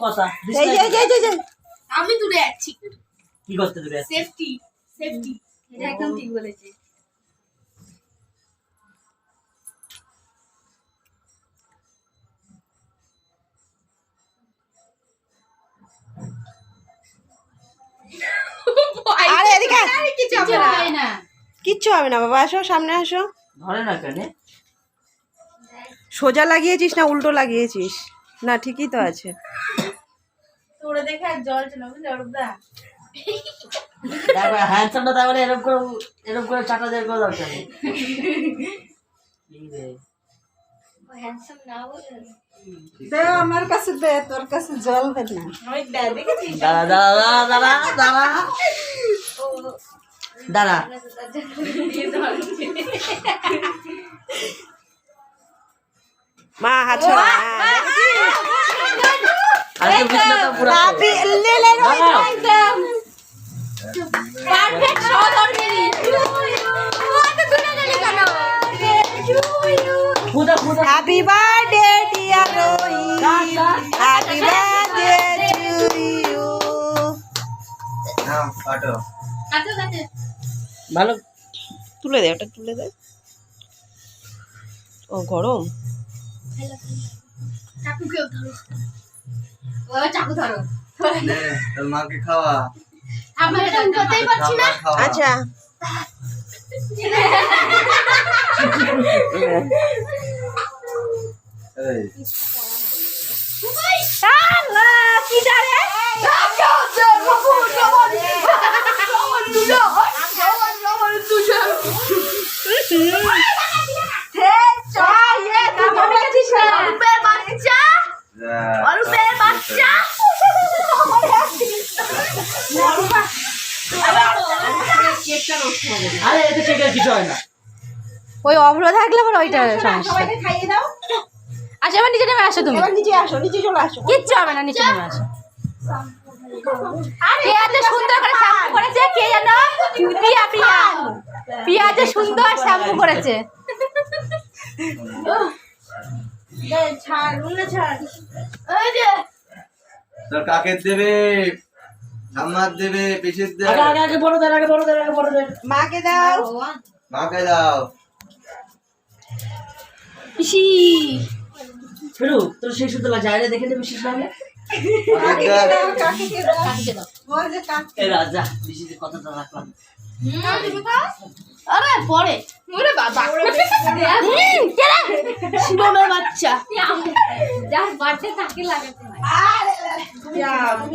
কথা আমি দূরে যাচ্ছি। কি করতে দূরে যাচ্ছি? সেফটি সেফটি এটা একদম ঠিক বলেছে। আরে এদিকে কিছু হবে না। কিচ্ছু হবে না বাবা, আসো সামনে আসো। ধরে না কেন? সোজা লাগিয়েছিস না উল্টো লাগিয়েছিস? না ঠিকই তো আছে। তোরে দেখে আর জল চলে বুঝলি অরূপদা। তারপরে হ্যান্ডসামটা তারপরে এরকম করে চাটা দেওয়ার কোনো দরকার নেই। কি রে? হ্যান্ডসাম না বলে দে আমার কাছে দে, তোর কাছে জল দে না। ওই দেখেছিস দাঁড়া দাঁড়া মা হাত ছড়া। আরে বিছনাটা পুরো রাবি লে লে একদম পারফেক্ট শট অলরেডি। ওটা দুটো গেলে কেন? খুদা happy birthday dear Rohit, happy birthday to you. নাও কাটো। কাছে কাছে ভালো তুলে দে, ওটা তুলে দে। ও গরম। চাকু কেউ ধরো। ও চাকু ধরো। নে, তোর মাকে খাওয়া। আমি এটা উঠাতেই পারছি না। খাওয়া, খাওয়া। আচ্ছা এই, কি জানে? যা, অরূপের বাচ্চা। আরে এতে কেকের কিছু হয় না। ওই অভ্র থাকলে আবার ওইটা সমস্যা। সবাইকে খাইয়ে দাও। আচ্ছা এবার নিচে নেমে আসো তুমি। এবার নিচে আসো, নিচে চলে আসো। কিচ্ছু হবে না, নিচে নেমে আসো। কে এত সুন্দর করে শ্যাম্পু করেছে কে জানো? পিয়া পিয়া পিয়া যে সুন্দর শ্যাম্পু করেছে। ছাড় উল্লে ছাড়। ওই যে তোর কাকে দেবে, ঠাম্মার দেবে, পিসির দেবে, আগে বড় দেন মাকে দাও। মাকে দাও। পিসি ফেরু তোর সেই সুতো লাগছে, আরে দেখে নেবে শেষ লাগলে মাকে দাও। কাকে দাও। কাটিয়ে দাও। ওই যে কাকে। এ রাজা বেশি কথাটা রাখলাম। আরে পরে ওরে বাবা কে রে শিবমের বাচ্চা যার বাচ্চা তাকে লাগাতে হয়। আরে